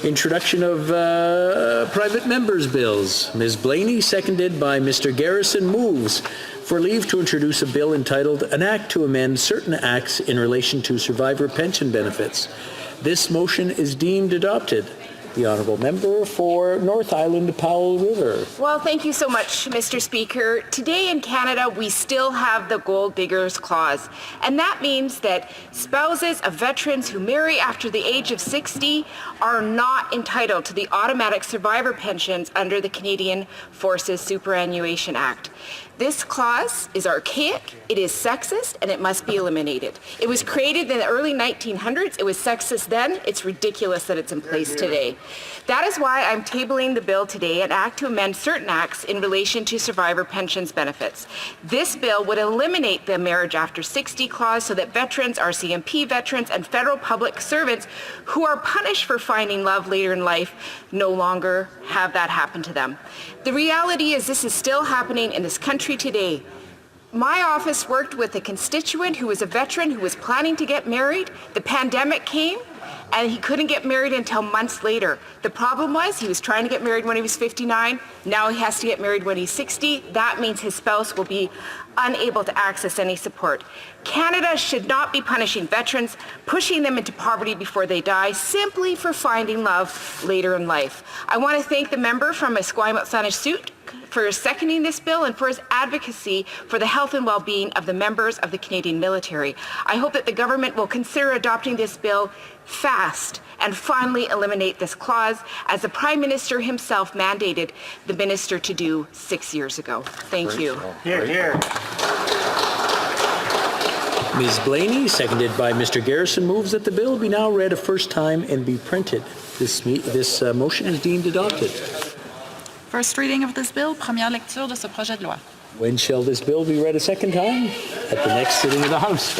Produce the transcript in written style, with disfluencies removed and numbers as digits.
Introduction of private members' bills. Ms. Blaney, seconded by Mr. Garrison, moves for leave to introduce a bill entitled An Act to Amend Certain Acts in Relation to Survivor Pension Benefits. This motion is deemed adopted. The Honourable Member for North Island Powell River. Well, thank you so much, Mr. Speaker. Today in Canada, we still have the gold diggers clause, and that means that spouses of veterans who marry after the age of 60 are not entitled to the automatic survivor pensions under the Canadian Forces Superannuation Act. This clause is archaic, it is sexist, and it must be eliminated. It was created in the early 1900s. It was sexist then. It's ridiculous that it's in place today. That is why I'm tabling the bill today, an act to amend certain acts in relation to survivor pensions benefits. This bill would eliminate the marriage after 60 clause so that veterans, RCMP veterans, and federal public servants who are punished for finding love later in life no longer have that happen to them. The reality is this is still happening in this country today. My office worked with a constituent who was a veteran who was planning to get married. The pandemic came and he couldn't get married until months later. The problem was he was trying to get married when he was 59. Now he has to get married when he's 60. That means his spouse will be unable to access any support. Canada should not be punishing veterans, pushing them into poverty before they die, simply for finding love later in life. I want to thank the member from Esquimalt-Saanich-Suit for seconding this bill and for his advocacy for the health and well-being of the members of the Canadian military. I hope that the government will consider adopting this bill fast and finally eliminate this clause, as the Prime Minister himself mandated the minister to do 6 years ago. Thank you. Here, here. Ms. Blaney, seconded by Mr. Garrison, moves that the bill be now read a first time and be printed. This motion is deemed adopted. First reading of this bill, première lecture de ce projet de loi. When shall this bill be read a second time? At the next sitting of the House.